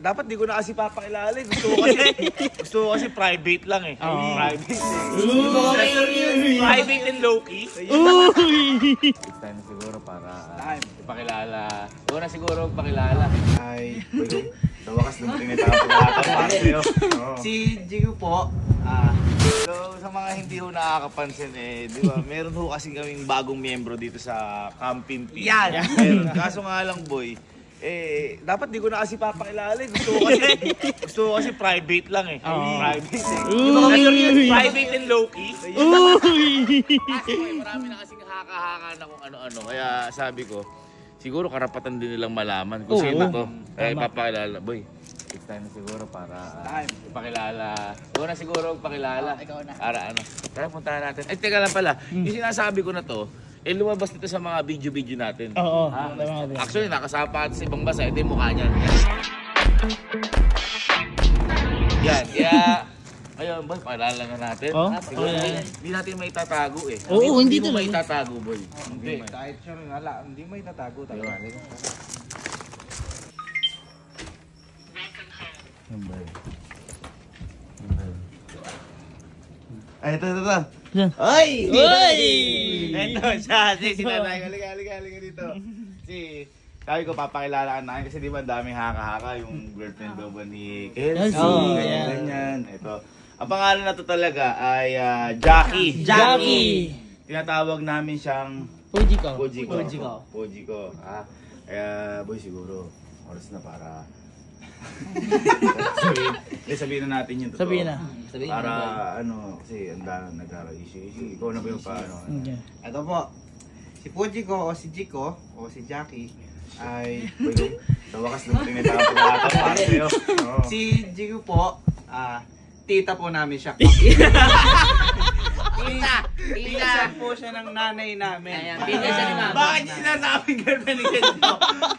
dapat di ko na kasi papakilala. Gusto ko kasi private lang eh. Private. Private and low-key. It's time siguro para ipakilala. Una siguro pakilala. Ay, sa wakas dumating na tayo para sa'yo. Si Jigo po. So sa mga hindi ho nakakapansin di ba, meron ho kasi kaming bagong miyembro dito sa camping team. Yan! Kaso nga lang boy, dapat di ko na kasi papakilala. Gusto ko kasi private lang eh. Private. Private and low-key. Kasi marami na kasing haka-haka na kung ano-ano. Kaya sabi ko, siguro karapatan din nilang malaman kung sino to. Papakilala. Boy, it's time siguro para ipakilala. Una siguro pakilala. Ikaw na. Para ano. Tara, puntahan natin. Teka lang pala. Yung sinasabi ko na to, lumabas dito sa mga video-video natin. Oo. Actually, nakasapa sa ibang basa. Ito yung mukha niyan. Yan. Kaya, ayun, boy, pakilala na natin. Siguro, hindi natin may tatago eh. Oo, hindi mo may tatago, boy. Hindi. Kahit siya rin wala, hindi may tatago talaga. Ay, ito. Ay! Ito siya, si Nanay. Halika dito. Sabi ko, papakilala ka na kasi di ba ang daming haka-haka yung girlfriend daw ba ni Kelsey. Ganyan. Ito. Ang pangalan na to talaga ay Jackie. Tinatawag namin siyang Pujiko. Kaya boy, siguro oras na para sabihin na natin yung totoo. Sabihin na. Para ano, kasi ang dami nagkaka-issue. Ikaw na ba yung paano? Ito po, si Pujiko o si Jiko o si Jackie ay sa wakas dumating na tayo para sa'yo. si Jiko po, tita po namin siya. Tita po siya ng nanay namin. Tita siya ni mama. Bakit sinasabing girlfriend ni Kelsey?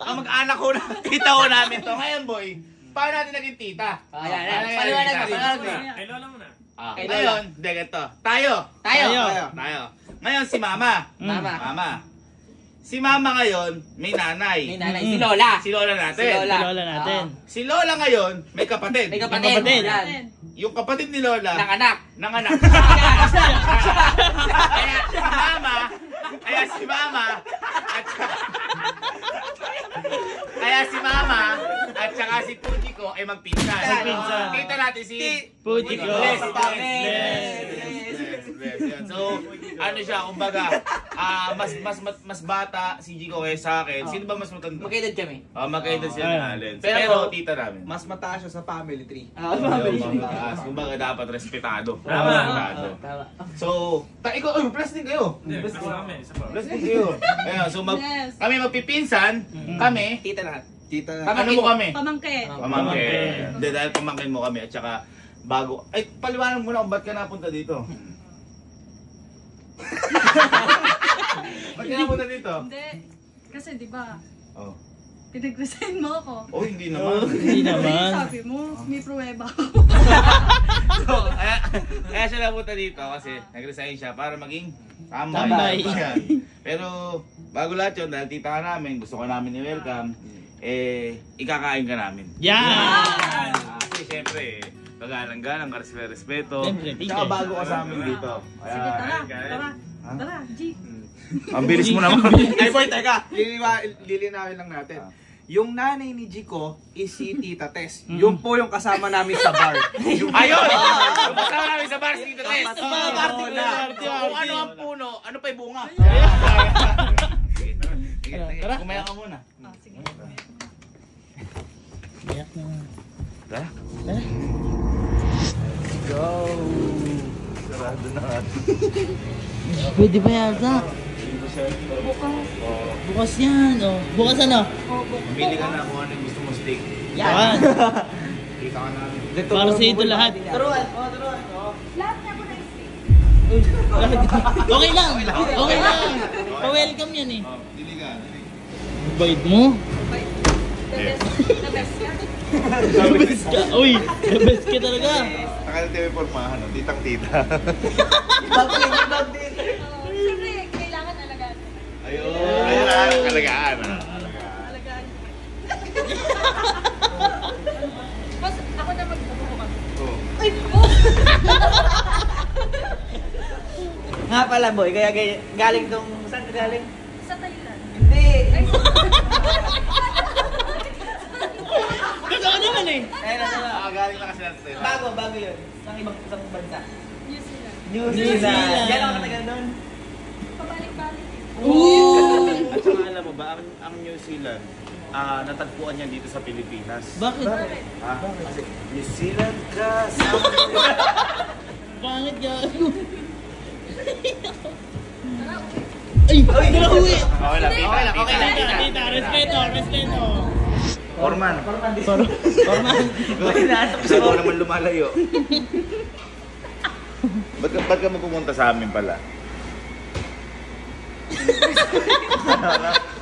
Ang mag-anak ko na, tita ko namin to. Ngayon boy, paano natin naging tita? Paliwanag mo. Kay Lola muna. Ngayon, ganito. Tayo. Ngayon si Mama. Si Mama ngayon, may nanay. Si Lola. Si Lola natin. Si Lola ngayon, may kapatid. Yung kapatid ni Lola, nanganak. Kaya si Mama at saka si Pujiko ay magpinsan. Kita natin si Pujiko. So, ano siya, kumbaga, mas bata si Jiko sa akin. Sino ba mas matanda? Magkaedad kami. Magkaedad siya ni Allen. Pero tita namin. Mas mataas siya sa family tree. Kumbaga dapat respetado. Tama. So, ikaw, plus din kayo. Plus din kayo. So, kami magpipinsan, kami. Tita lahat. Ano mo kami? Pamangkin. Hindi, dahil pamangkin mo kami at saka bago. Ay, paliwanag mo na kung ba't ka napunta dito. Ba't ka napunta dito? Hindi. Kasi di ba, Oh. pinag-resign mo ako. Oh, hindi naman. Sabi mo, may pruweba ako. So, kaya siya napunta dito kasi nag-resign siya para maging tambay. Pero bago lahat yun, dahil tita ka namin, gusto ko namin i-welcome, ikakain ka namin. Kasi syempre, pag-alang-galang, respeto. Tsaka bago ka sa amin dito. Sige, tara, G. Ang bilis mo naman. Ay boy, teka. Lilinawin lang natin. Yung nanay ni Jiko is si Tita Tess. Yung po yung kasama namin sa bar. Ayun! Yung kasama namin sa bar si Tita Tess. Kung ano ang puno, ano pa yung bunga? Kumaya ka muna. Sige. Tara. Go! Sarado na natin. Pwede ba yata? Bukas yan. Bukas ano? Pili ka na kung ano yung gusto mo steak. Yan. Kita ka namin. Para sa ito lahat. Turuan. Lahat na ako na-steak. Okay lang. Pa-welcome yan eh. Dili ka. Bait mo? The best ka. The best ka. Uy, the best ka talaga. Nakala tayo may pormahan, titang-tita. Siyempre, kailangan alagaan. Ayun. Alagaan. Alagaan. Nga pala boy, kaya galing tong... Saan ka galing? Sa Thailand. Hindi! Ay, Totoo naman eh! ay, Galing na kasi natin. Bago yun. Sa ibang bansa. New Zealand. New Zealand. Yan ako katagal doon. Pabalik-balik. At saka alam mo ba, ang New Zealand, natagpuan niya dito sa Pilipinas. Bakit? Kasi New Zealand ka sa... Bakit gago? Ay! Nauwi! Okay lang, okay lang. Tita, respeto. Orman. Forman. Kasi ako naman lumalayo. Ba't ka magpupunta sa amin pala?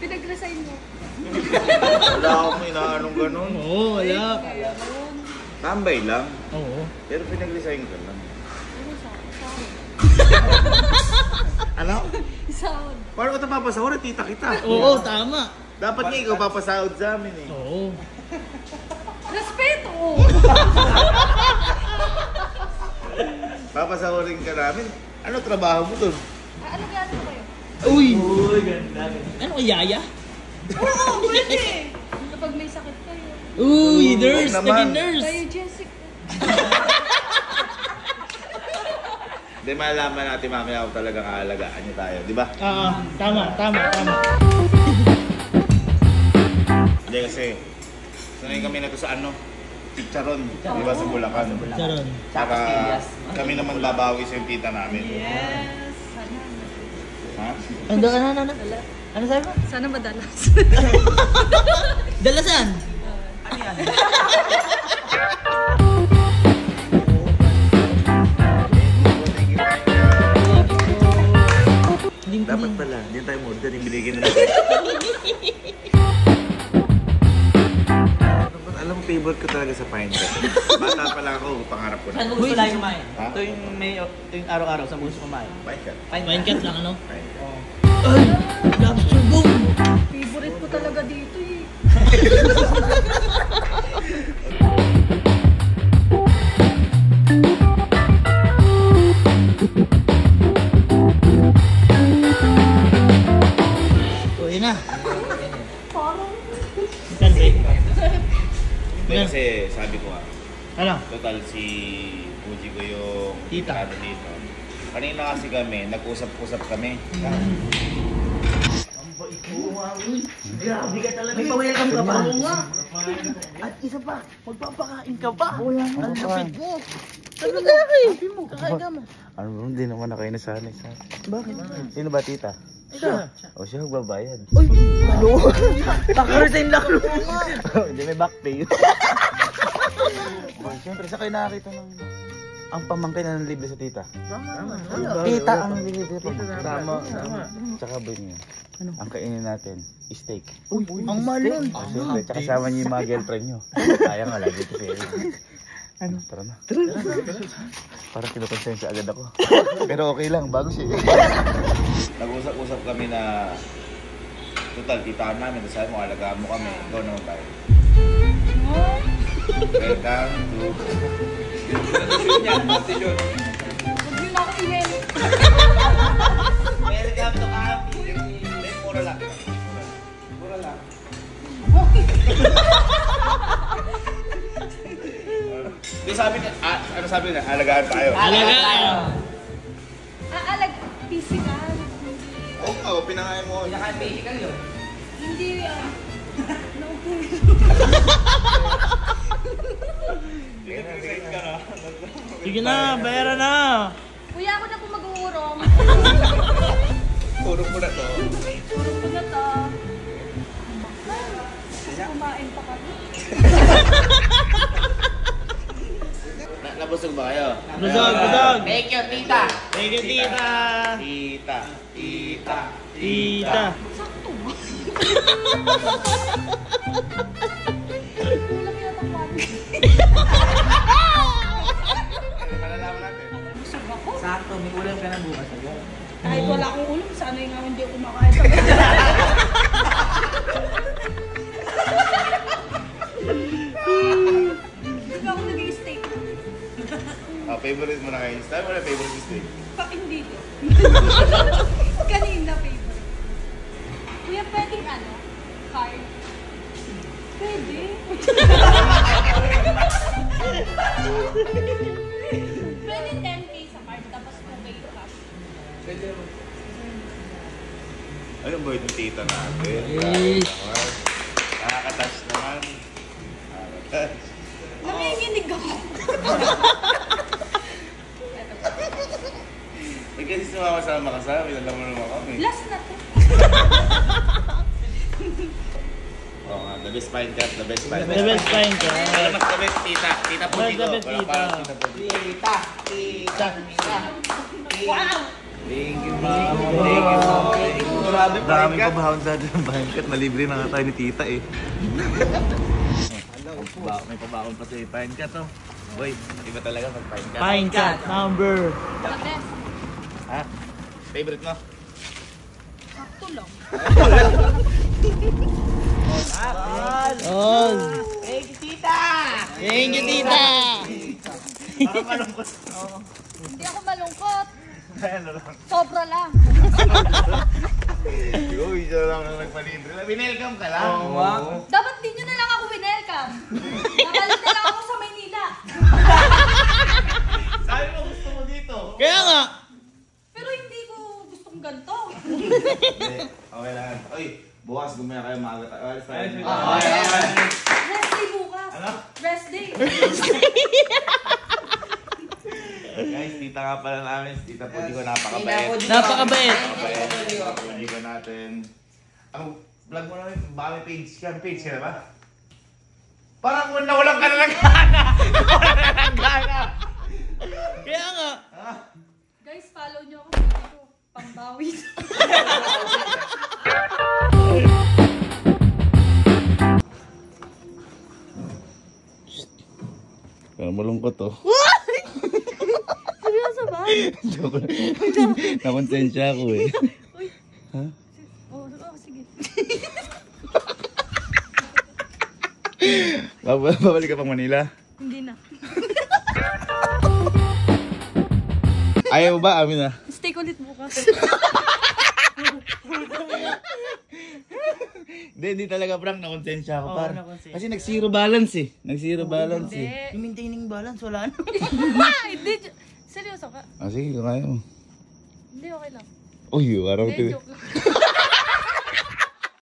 Pinag-resign mo. Wala akong inaanong ganun. Oo, wala. Tambay lang. Oo. Pero pinag-resign ka lang. Ano? Sound. Paano ka tapapasahod? Tita kita. Oo, tama. Dapat nga ikaw papasahod sa amin eh. Oo. Respeto! Papasahodin ka namin. Ano trabaho mo dun? Ano gano'n mo kayo? Uy, ganda. Ano kay Yaya? Oo, pwede! Kapag may sakit kayo. Uy, nurse, Huwag naman. naging nurse. Kayo, Jessica. Hindi, malalaman natin mamaya kung talagang aalagaan niyo tayo, di ba? Oo, tama. Hindi kasi, sanay kami na to sa ano? Chicharon, di ba sa Bulacan? Charon. Saka kami naman babawi sa yung tita namin. Yes! Sana. Ha? Ano? Ano sabi mo? Sana madalas. Dalasan? Dapat pala, hindi tayo order yung binigyan natin. Alam mo, favorite ko talaga sa pine cut. Bata pa lang ako, pangarap ko na. Saan mo gusto lagi kumain? Ha? Ito yung araw-araw sa gusto kumain. Pine cut. Wine cut lang ano? Pine cut. Ay! Lobster boom! Favorite ko talaga dito eh. Uy na. Parang... Hindi kasi sabi ko Ano? total si Fuji ko yung Tita. tita dito. Kanina kasi kami, nag-usap-usap kami. Grabe ka talaga. May pa-welcome ka pa. At isa pa, magpapakain ka pa. Ang lapit mo. Sabi ka happy mo, kakain ka mo. Ano ba? Hindi naman na kayo nasanay sa... Bakit? Sino ba tita? Siya. O siya magbabayad. Uy! Ano? Naka-resign lang. Hindi, may back pay. Siyempre, sa kayo nakakita ng... Ang pamangkin na libre sa tita. Tama. Tita ang libre pa. Tama. Tsaka ba niya? Ang kainin natin, steak. Uy, ang mahal nun. Siyempre, tsaka kasama niyo yung mga girlfriend niyo. Sayang nga, lagi ito si Eric. Ano? Tara na. Parang kinukonsensya agad ako. Pero okay lang, bago siya. Nag-usap-usap kami na total, titaan namin. Sabi mo, alagaan mo kami. Ikaw naman tayo. Welcome to... Huwag yun ako email. Welcome to Happy. Mura lang. Mura lang. Di sabi niya, ano sabi niya? Alagaan tayo. Alagaan. Physical. Oo nga, pinangayon mo. Pinaka-physical yun. Hindi, naupo Sige na, bayaran na. Kuya, ako na po mag-uurong. Puro mo na to. Urong ko na to. Kumain pa kami. Nabusog ba kayo? Busog. Thank you, tita. Thank you, tita. Tita. Tita. Tita. Sakto ba? Kulang yata kami. Malalaman natin. Busog ako. Sakto, may ulam ka na bukas agad. Kahit wala akong ulam, sanay nga hindi ako kumakain sa Hindi ako nag-i-steak. favorite mo na kayo. Sabi mo na favorite mistake. Hindi ko. Kanina favorite. Kuya, pwedeng ano? Card? Pwede. Pwede 10K sa card, tapos 2K cash. Ano ba yung tita natin? Yes. Nakaka-touch naman. Nakaka-touch. Nanginginig ako. Eh kasi sumama-sama ka sa amin, alam mo naman kami. Last na to. Oo nga, the best pine cut, the best pine. The best pine cut. Pero mas the best tita. Tita po dito. The best tita. Tita po dito. Wow! Thank you, ma'am. Thank you, ma'am. Grabe, Dami pa bahon sa atin ng bangkat. Nalibre na nga tayo ni tita eh. May pabaon pa sa pine cut oh. Boy, iba talaga pag pine cut. Pine cut number. The best. Ha? Favorite mo? Sakto lang. All. Thank you, tita! Thank you, tita. Parang malungkot. Hindi ako malungkot. Ano lang. Sobra lang. Uy, siya lang nang nagpalibre. Binelcome ka lang. Dapat din nyo na lang ako winelcome. Babalik na lang ako sa Maynila. Sabi mo gusto mo dito. Kaya nga. Pero hindi ko gustong ganito. Hindi, okay lang. Uy, bukas gumaya kayo maaga tayo. Alis tayo. Rest day bukas. Ano? Rest day. Guys, tita nga pala namin. Tita po, di ko napakabait. Napakabait. Hindi ko natin. Ang vlog mo namin, baka may page ka. Page ka na ba? Parang kung nawalan ka na ng gana. Nawalan ka ng gana. Kaya nga. Guys, follow nyo ako dito. Pangbawi. Kaya malungkot oh. Seryoso ba? Joke lang. Nakonsensya ako eh. Oo, sige. Babalik ka pang Manila? Hindi na. Ayaw ba? Amin na. Steak ulit bukas. Hindi talaga prank. Nakonsensya ako Oo, par. nakonsensya. Kasi nag-zero balance eh. Nag-zero balance eh. Hindi. Yung maintaining balance, wala na. Hindi. Seryoso ka? Ah, sige, kung ayaw. Hindi, okay lang. Uy, araw Hindi, to. joke lang.